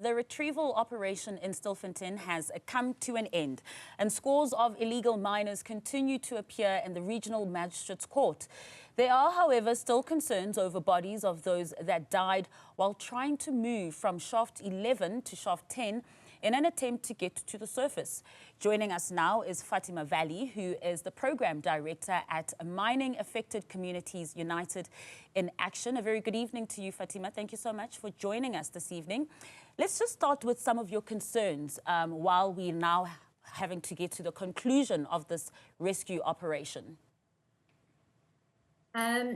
The retrieval operation in Stilfontein has come to an end, and scores of illegal miners continue to appear in the regional magistrate's court. There are, however, still concerns over bodies of those that died while trying to move from shaft 11 to shaft 10 in an attempt to get to the surface. Joining us now is Fatima Vally, who is the program director at Mining Affected Communities United in Action. A very good evening to you, Fatima. Thank you so much for joining us this evening. Let's just start with some of your concerns while we're now having to get to the conclusion of this rescue operation.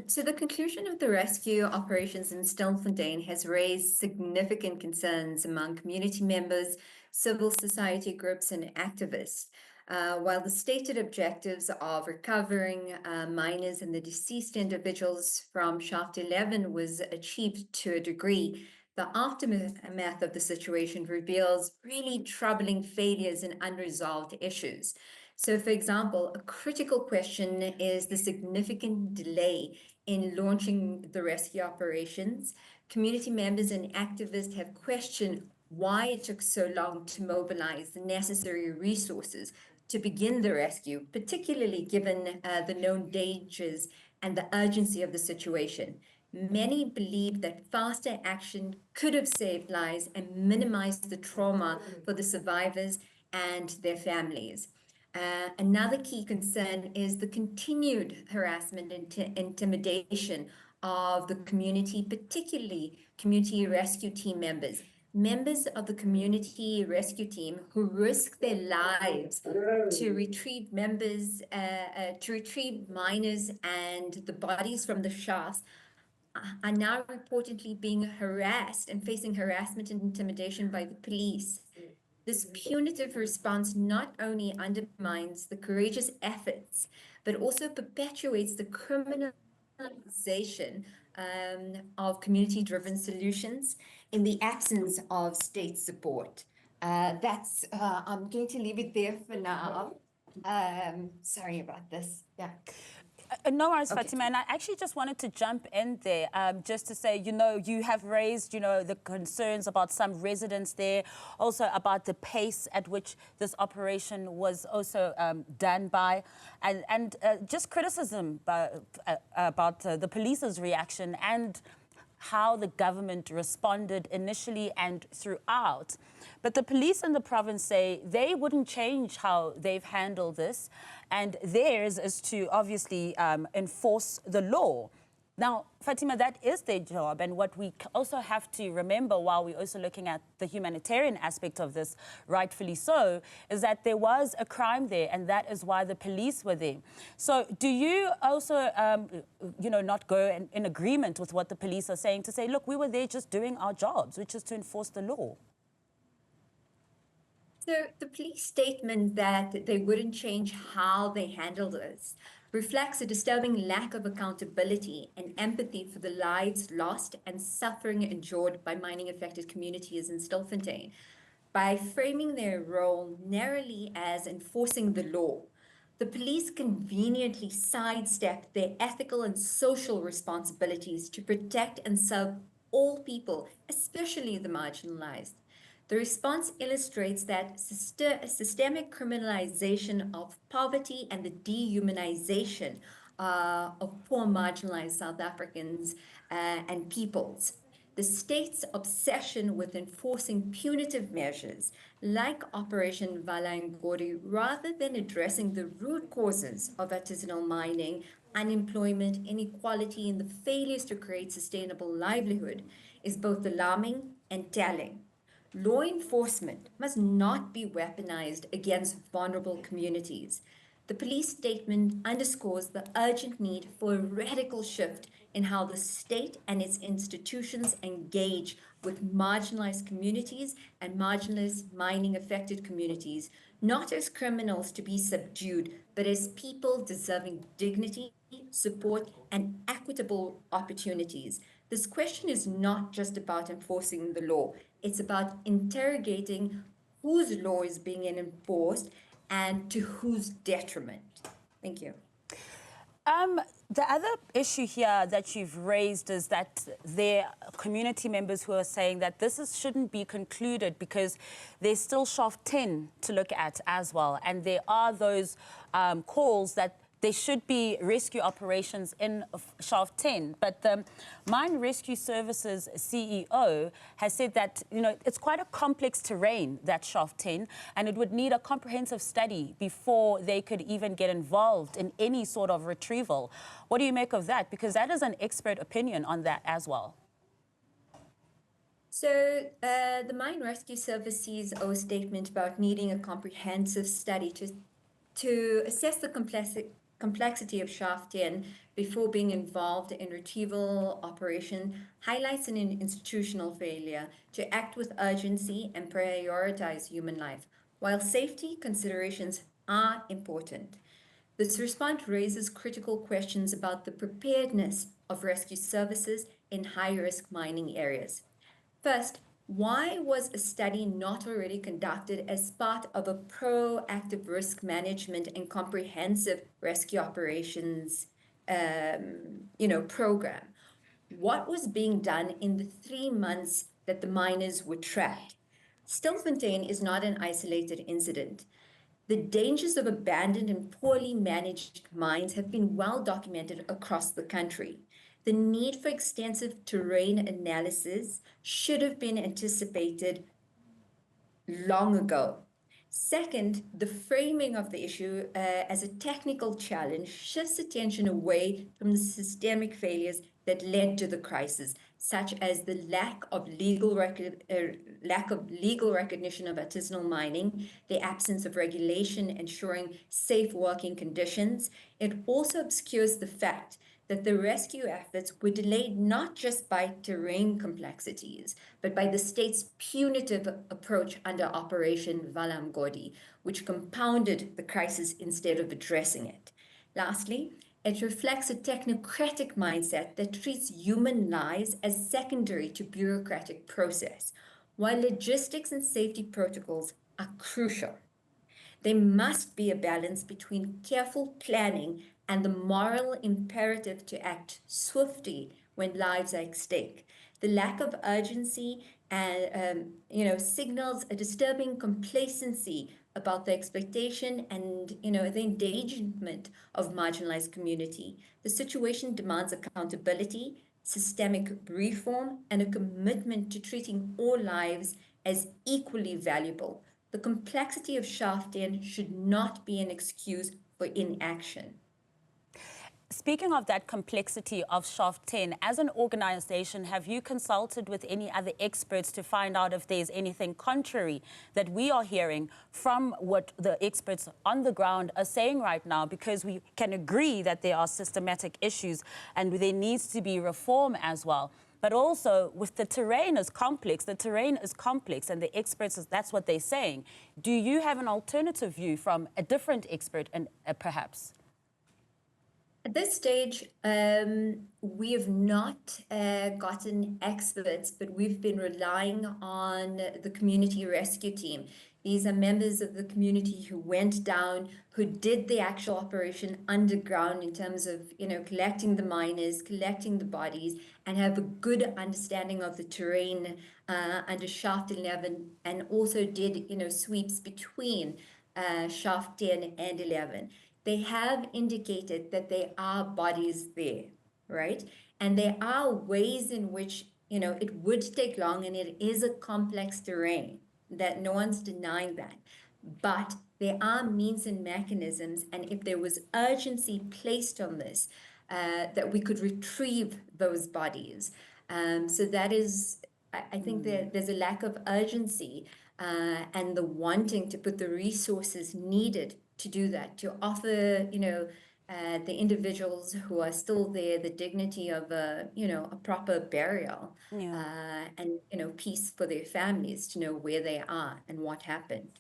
So the conclusion of the rescue operations in Stilfontein has raised significant concerns among community members, civil society groups and activists. While the stated objectives of recovering miners and the deceased individuals from shaft 11 was achieved to a degree, the aftermath of the situation reveals really troubling failures and unresolved issues. So, for example, a critical question is the significant delay in launching the rescue operations. Community members and activists have questioned why it took so long to mobilize the necessary resources to begin the rescue, particularly given the known dangers and the urgency of the situation. Many believe that faster action could have saved lives and minimized the trauma for the survivors and their families. Another key concern is the continued harassment and intimidation of the community, particularly community rescue team members. Members of the community rescue team who risk their lives to retrieve miners and the bodies from the shafts are now reportedly being harassed and facing harassment and intimidation by the police. This punitive response not only undermines the courageous efforts, but also perpetuates the criminalization of community-driven solutions in the absence of state support. I'm going to leave it there for now. Sorry about this. Yeah. No worries, Fatima. And I actually just wanted to jump in there just to say, you have raised, the concerns about some residents there, also about the pace at which this operation was also done by, and just criticism about the police's reaction and how the government responded initially and throughout. But the police in the province say they wouldn't change how they've handled this, and theirs is to obviously enforce the law. Now, Fatima, that is their job, and what we also have to remember while we're also looking at the humanitarian aspect of this, rightfully so, is that there was a crime there, and that is why the police were there. So do you also, not go in agreement with what the police are saying to say, look, we were there just doing our jobs, which is to enforce the law? So the police statement that they wouldn't change how they handle this reflects a disturbing lack of accountability and empathy for the lives lost and suffering endured by mining-affected communities in Stilfontein. By framing their role narrowly as enforcing the law, the police conveniently sidestep their ethical and social responsibilities to protect and serve all people, especially the marginalized. The response illustrates that systemic criminalization of poverty and the dehumanization of poor marginalized South Africans and peoples. The state's obsession with enforcing punitive measures like Operation Vally, rather than addressing the root causes of artisanal mining, unemployment, inequality, and the failures to create sustainable livelihood, is both alarming and telling. Law enforcement must not be weaponized against vulnerable communities. The police statement underscores the urgent need for a radical shift in how the state and its institutions engage with marginalized communities and marginalized mining-affected communities, not as criminals to be subdued, but as people deserving dignity, support, and equitable opportunities. This question is not just about enforcing the law. It's about interrogating whose law is being enforced and to whose detriment. Thank you. The other issue here that you've raised is that there are community members who are saying that shouldn't be concluded because there's still shaft 10 to look at as well. And there are those calls that there should be rescue operations in shaft 10. But the Mine Rescue Services CEO has said that, it's quite a complex terrain, that shaft 10, and it would need a comprehensive study before they could even get involved in any sort of retrieval. What do you make of that? Because that is an expert opinion on that as well. So the Mine Rescue Service CEO's statement about needing a comprehensive study to assess the complexity of shaft 10 before being involved in retrieval operation highlights an institutional failure to act with urgency and prioritize human life. While safety considerations are important, this response raises critical questions about the preparedness of rescue services in high-risk mining areas. First, why was a study not already conducted as part of a proactive risk management and comprehensive rescue operations, program? What was being done in the 3 months that the miners were trapped? Stilfontein is not an isolated incident. The dangers of abandoned and poorly managed mines have been well documented across the country. The need for extensive terrain analysis should have been anticipated long ago. Second, the framing of the issue as a technical challenge shifts attention away from the systemic failures that led to the crisis, such as the lack of legal recognition of artisanal mining, the absence of regulation ensuring safe working conditions. It also obscures the fact that the rescue efforts were delayed not just by terrain complexities, but by the state's punitive approach under Operation Vally, which compounded the crisis instead of addressing it. Lastly, it reflects a technocratic mindset that treats human lives as secondary to bureaucratic process. While logistics and safety protocols are crucial, there must be a balance between careful planning and the moral imperative to act swiftly when lives are at stake. The lack of urgency signals a disturbing complacency about the exploitation and the engagement of marginalized community. The situation demands accountability, systemic reform, and a commitment to treating all lives as equally valuable. The complexity of shaft 10 should not be an excuse for inaction. Speaking of that complexity of shaft 10, as an organization, have you consulted with any other experts to find out if there's anything contrary that we are hearing from what the experts on the ground are saying right now? Because we can agree that there are systematic issues and there needs to be reform as well. But also, with the terrain is complex, and the experts, that's what they're saying. Do you have an alternative view from a different expert, and perhaps? At this stage, we have not gotten experts, but we've been relying on the community rescue team. These are members of the community who went down, who did the actual operation underground in terms of, collecting the miners, collecting the bodies, and have a good understanding of the terrain under shaft 11, and also did, sweeps between shaft 10 and 11. They have indicated that there are bodies there, right? And there are ways in which, it would take long, and it is a complex terrain, that no one's denying that. But there are means and mechanisms, and if there was urgency placed on this, that we could retrieve those bodies. So that is, I think that there's a lack of urgency and the wanting to put the resources needed to do that, to offer, the individuals who are still there the dignity of a proper burial, and, peace for their families to know where they are and what happened.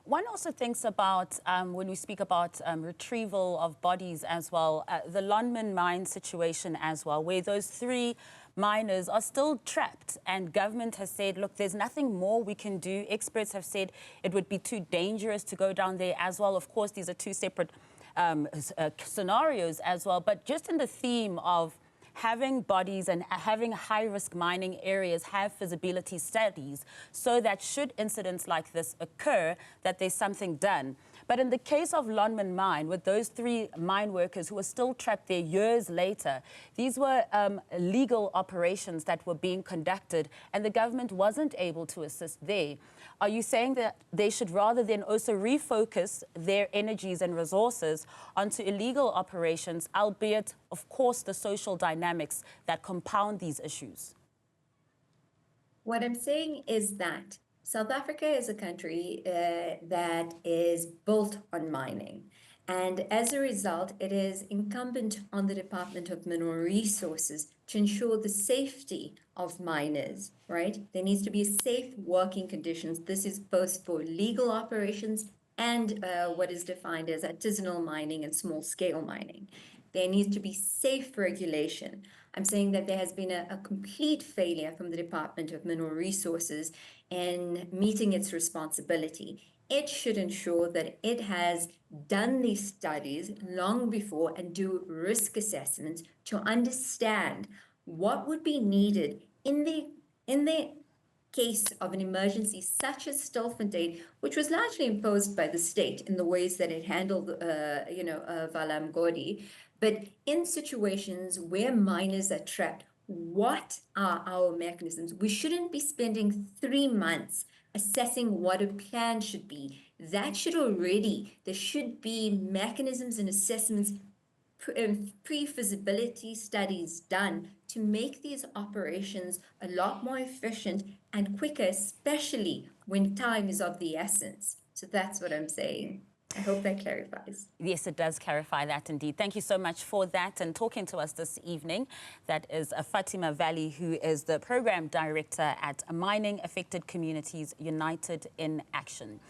One also thinks about, when we speak about retrieval of bodies as well, the Lonmin mine situation as well, where those 3 miners are still trapped, and government has said, look, there's nothing more we can do. Experts have said it would be too dangerous to go down there as well. Of course, these are 2 separate scenarios as well, but just in the theme of having bodies and having high-risk mining areas have feasibility studies so that should incidents like this occur, that there's something done. But in the case of Lonmin Mine, with those 3 mine workers who are still trapped there years later, these were legal operations that were being conducted and the government wasn't able to assist there. Are you saying that they should rather then also refocus their energies and resources onto illegal operations, albeit, of course, the social dynamics that compound these issues? What I'm saying is that South Africa is a country that is built on mining. And as a result, it is incumbent on the Department of Mineral Resources to ensure the safety of miners, right? There needs to be safe working conditions. This is both for legal operations and what is defined as artisanal mining and small-scale mining. There needs to be safe regulation. I'm saying that there has been a complete failure from the Department of Mineral Resources in meeting its responsibility. It should ensure that it has done these studies long before and do risk assessments to understand what would be needed in the case of an emergency such as Stilfontein, which was largely imposed by the state in the ways that it handled, Vally. But in situations where miners are trapped, what are our mechanisms? We shouldn't be spending 3 months assessing what a plan should be. There should be mechanisms and assessments, pre-feasibility studies done to make these operations a lot more efficient and quicker, especially when time is of the essence. So that's what I'm saying. I hope that clarifies. Yes, it does clarify that indeed. Thank you so much for that and talking to us this evening. That is Fatima Vally, who is the Program Director at Mining Affected Communities United in Action.